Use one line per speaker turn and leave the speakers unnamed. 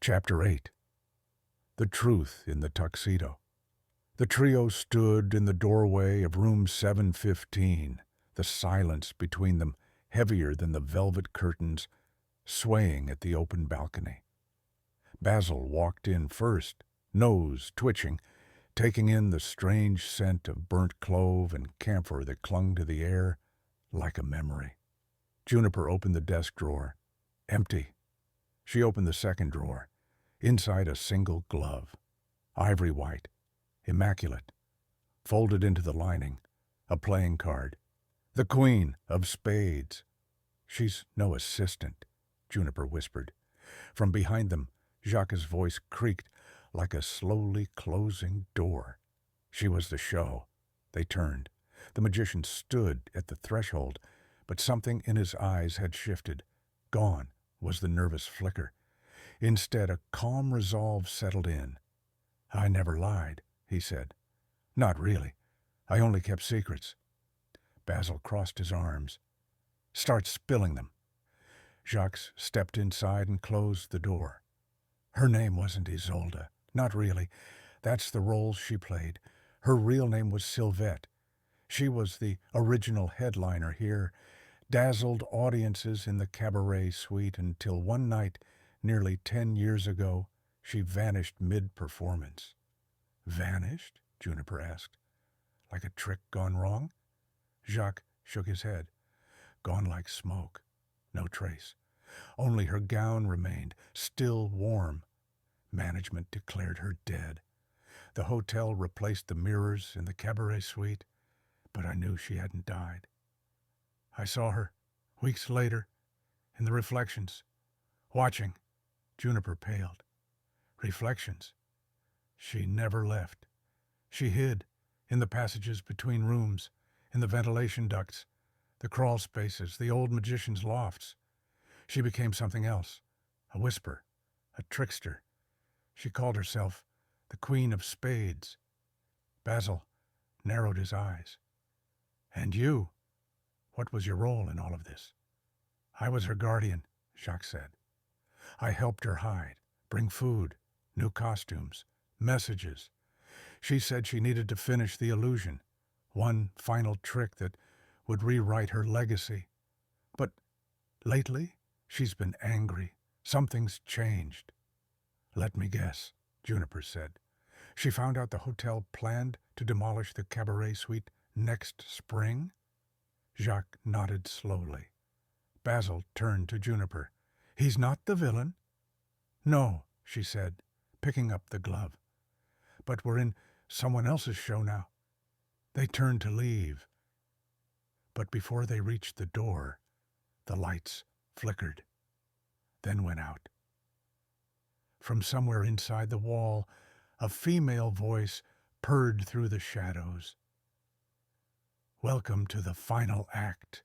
Chapter 8. The Truth in the Tuxedo. The trio stood in the doorway of room 715, the silence between them heavier than the velvet curtains swaying at the open balcony. Basil walked in first, nose twitching, taking in the strange scent of burnt clove and camphor that clung to the air like a memory. Juniper opened the desk drawer. Empty. She opened the second drawer. Inside a single glove. Ivory white. Immaculate. Folded into the lining. A playing card. The Queen of Spades. She's no assistant, Juniper whispered. From behind them, Jacques' voice creaked like a slowly closing door. She was the show. They turned. The magician stood at the threshold, but something in his eyes had shifted. Gone was the nervous flicker. Instead, a calm resolve settled in. "I never lied," he said. "Not really. I only kept secrets." Basil crossed his arms. "Start spilling them." Jacques stepped inside and closed the door. Her name wasn't Isolde. Not really. That's the role she played. Her real name was Sylvette. She was the original headliner here, dazzled audiences in the cabaret suite until one night, nearly 10 years ago, she vanished mid-performance. "Vanished?" Juniper asked. "Like a trick gone wrong?" Jacques shook his head. "Gone like smoke. No trace. Only her gown remained, still warm. Management declared her dead. The hotel replaced the mirrors in the cabaret suite, but I knew she hadn't died. I saw her, weeks later, in the reflections, watching." Juniper paled. "Reflections?" "She never left. She hid, in the passages between rooms, in the ventilation ducts, the crawl spaces, the old magician's lofts. She became something else, a whisper, a trickster. She called herself the Queen of Spades." Basil narrowed his eyes. "And you? What was your role in all of this?" "I was her guardian," Jacques said. "I helped her hide, bring food, new costumes, messages. She said she needed to finish the illusion, one final trick that would rewrite her legacy. But lately, she's been angry. Something's changed." "Let me guess," Juniper said. "She found out the hotel planned to demolish the cabaret suite next spring?" Jacques nodded slowly. Basil turned to Juniper. "He's not the villain?" "No," she said, picking up the glove. "But we're in someone else's show now." They turned to leave. But before they reached the door, the lights flickered, then went out. From somewhere inside the wall, a female voice purred through the shadows. "Welcome to the final act."